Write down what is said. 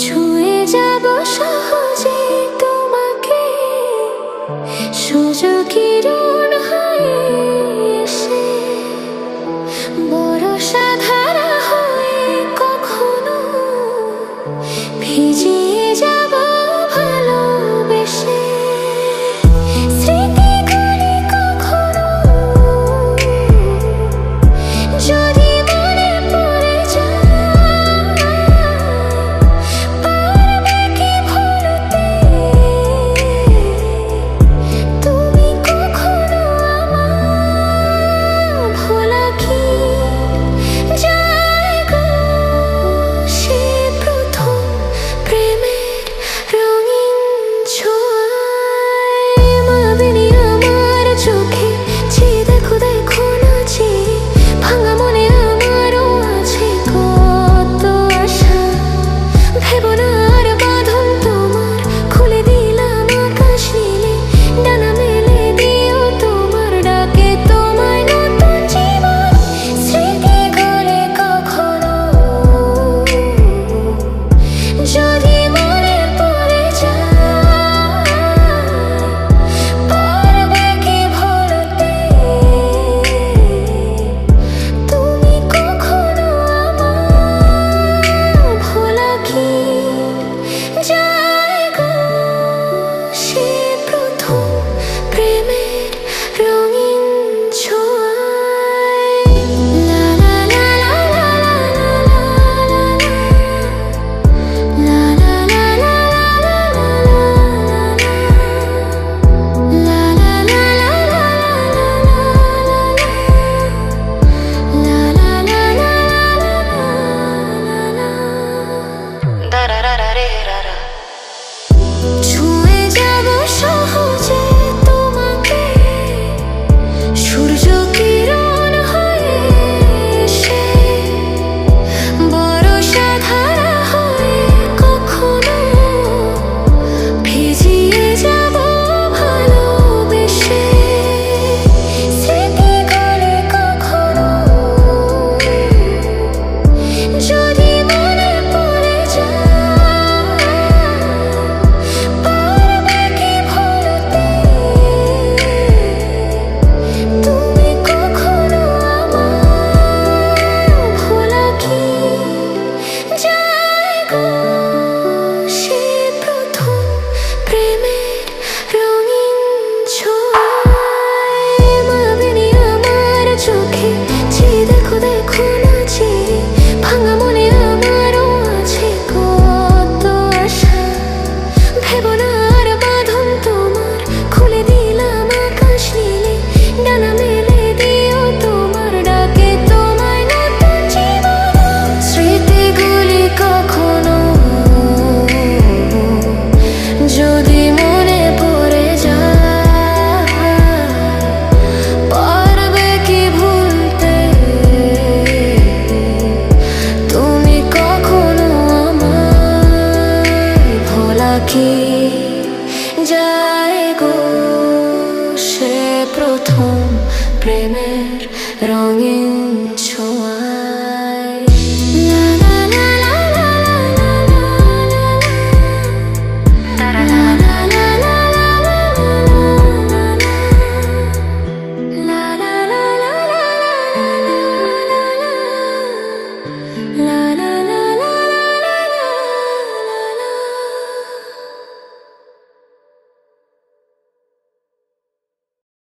ছুঁয়ে যাব সহজে তোমাকে, সূর্য কিরণ হয়ে এসে বর্ষা ধারা হয়ে কখনো ভিজিয়ে যাব ভালোবেসে। স্মৃতিগুলি কখনো যদি মনে পড়ে যায়, পারবে কি ভুলতে তুমি কখনো আমার? ভোলা কি যায় গো সে প্রথম প্রেমের রঙিন ছোঁয়ায়? মায়াবিনী আমার চোখে চেয়ে দেখো দেখো না চেয়ে, ভাঙা মনে আমারও আছে কত আশা। ভেবো না আর বাঁধন তোমার, খুলে দিলাম আকাশ নীলে, ডানা মেলে দিও তোমার ডাকে তোমায় নতুন জীবন। স্মৃতিগুলি কখনো যদি মনে পড়ে যায়, পারবে কি ভুলতে তুমি কখনো আমার? ভোলা কি যায় গো সে প্রথম প্রেমের রঙিন ছোঁয়ায়? লা লা লা লা লা লা লা লা লা লা লা ছুঁয়ে যাব সহজে তোমাকে, সূর্য কিরণ হয়ে এসে বর্ষা ধারা হয়ে কখনো ভিজিয়ে যাব ভালোবেসে। স্মৃতিগুলি কখনো যদি মনে পড়ে যায়, পারবে কি ভুলতে তুমি কখনো আমার? ভোলা কি যায় গো সে প্রথম প্রেমের রঙিন ছোঁয়ায়? মায়াবিনী আমার চোখে চেয়ে দেখো দেখো না চেয়ে, ভাঙা মনে আমারও আছে কত আশা। ভেবো না আর বাঁধন তোমার, খুলে দিলাম আকাশ নীলে, ডানা মেলে দিও তোমার ডাকে তোমায় নতুন জীবন। স্মৃতিগুলি কখনো যদি মনে পড়ে যায়, পারবে কি ভুলতে তুমি কখনো আমায়? ভোলা কি যায় গো সে প্রথম প্রেমের রঙিন ছোঁয়া?